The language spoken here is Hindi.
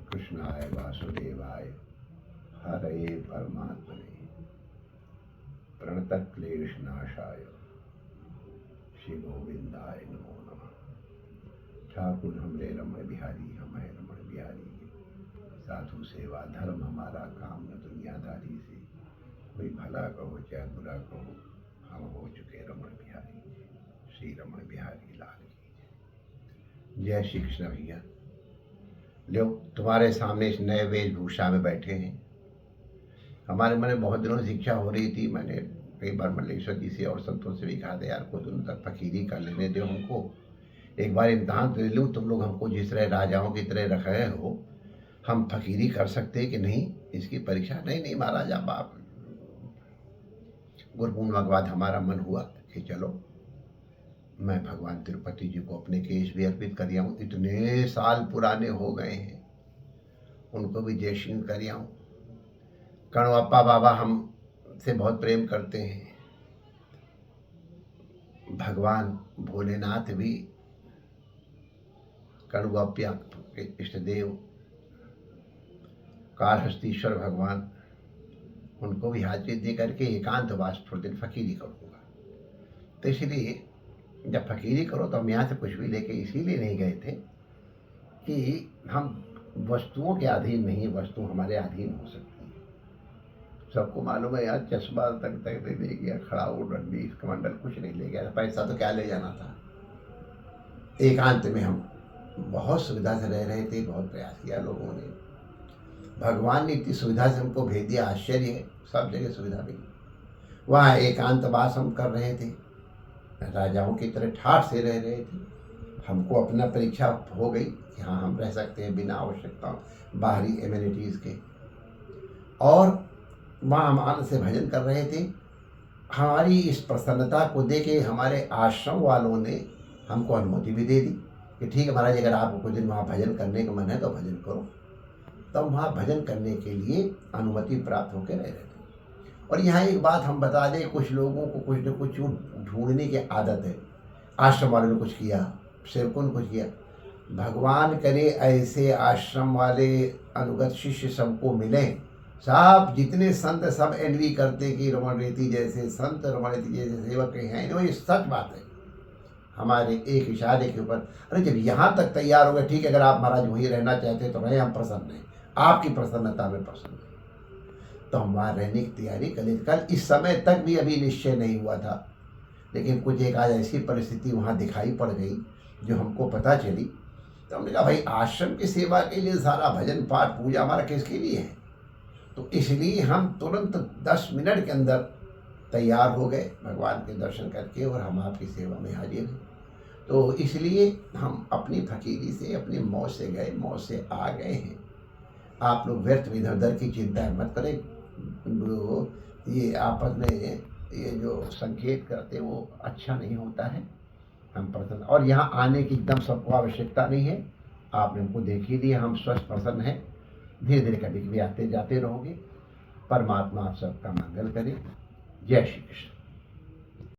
कृष्णाय वासुदेवाय हरे परमात्मने प्रणतक्लेशनाशाय श्री गोविंदाय नमो नमः। ठाकुर हमरे रमण बिहारी, हम है रमण बिहारी। साधु सेवा धर्म हमारा काम न दुनियादारी से। कोई भला कहो चाहे बुरा कहो, हम हो चुके रमण बिहारी। श्री रमण बिहारी लाल की जय। श्री कृष्ण भैया। लो तुम्हारे सामने इस नए वेशभूषा में बैठे हैं। हमारे मन में बहुत दिनों से इच्छा हो रही थी। मैंने कई बार मल्लेश्वर जी से और संतों से भी कहा था, यार कुछ दिनों तक फकीरी कर लेने दो हमको, एक बार इम्तहान तो ले लूँ। तुम लोग हमको जिस तरह राजाओं की तरह रखे हो, हम फकीरी कर सकते कि नहीं, इसकी परीक्षा। नहीं महाराज, अब आप गुरु पूर्णिमा के बाद हमारा मन हुआ कि चलो मैं भगवान तिरुपति जी को अपने केश भी अर्पित कर आऊँ। इतने साल पुराने हो गए हैं, उनको भी जय श्री कर आऊँ। कणवप्पा बाबा हम से बहुत प्रेम करते हैं। भगवान भोलेनाथ भी कणवप्पा के इष्ट देव कालहस्तीश्वर भगवान, उनको भी हाजिरी दे करके एकांतवास थोड़े दिन फकीरी करूँगा। तो इसलिए जब फकीरी करो तो हम यहाँ से कुछ भी लेके इसीलिए नहीं गए थे कि हम वस्तुओं के अधीन नहीं, वस्तु हमारे अधीन हो सकती है। सबको मालूम है यार, चश्मा तक नहीं ले गया, खड़ाऊ डंडी कमंडल कुछ नहीं ले गया, पैसा तो क्या ले जाना था। एकांत में हम बहुत सुविधा से रह रहे थे, बहुत प्रयास किया लोगों ने। भगवान ने इतनी सुविधा से हमको भेज दिया, आश्चर्य है। सब जगह सुविधा मिली। वहाँ एकांतवास हम कर रहे थे, राजाओं की तरह ठाठ से रह रहे थे। हमको अपना परीक्षा हो गई कि हाँ हम रह सकते हैं बिना आवश्यकता बाहरी एम्यूनिटीज़ के। और वहाँ हम आनंद से भजन कर रहे थे। हमारी इस प्रसन्नता को देखे हमारे आश्रम वालों ने हमको अनुमति भी दे दी कि ठीक है महाराज, अगर आपको कुछ दिन वहाँ भजन करने का मन है तो भजन करो। तब वहाँ भजन करने के लिए अनुमति प्राप्त होकर रह रहे थे। और यहाँ एक बात हम बता दें, कुछ लोगों को कुछ न कुछ ढूंढने की आदत है। आश्रम वालों ने कुछ किया, सेवकों ने कुछ किया। भगवान करे ऐसे आश्रम वाले अनुगत शिष्य सबको मिले। सब जितने संत सब एनवी करते कि रमण रेती जैसे संत, रमण रेती जैसे सेवक हैं। ये सच बात है। हमारे एक इशारे के ऊपर, अरे जब यहाँ तक तैयार हो गए, ठीक है अगर आप महाराज वहीं रहना चाहते तो रहे, हम प्रसन्न हैं, आपकी प्रसन्नता में प्रसन्न है। तो हम वहाँ रहने की तैयारी कल इस समय तक भी अभी निश्चय नहीं हुआ था। लेकिन कुछ एक आज ऐसी परिस्थिति वहाँ दिखाई पड़ गई जो हमको पता चली। तो हमने कहा भाई आश्रम की सेवा के लिए सारा भजन पाठ पूजा हमारा किसके लिए है। तो इसलिए हम तुरंत 10 मिनट के अंदर तैयार हो गए भगवान के दर्शन करके, और हम आपकी सेवा में हाजिर हैं। तो इसलिए हम अपनी फकीरी से अपनी मौज से गए, मौज से आ गए हैं। आप लोग व्यर्थ इधर उधर की चिंता मत करें। ये आपस में ये जो संकेत करते वो अच्छा नहीं होता है। हम प्रसन्न, और यहाँ आने की एकदम सबको आवश्यकता नहीं है। आपने हमको देख ही लिया, हम स्वस्थ प्रसन्न हैं। धीरे धीरे कभी कभी आते जाते रहोगे। परमात्मा आप सबका मंगल करे। जय श्री कृष्ण।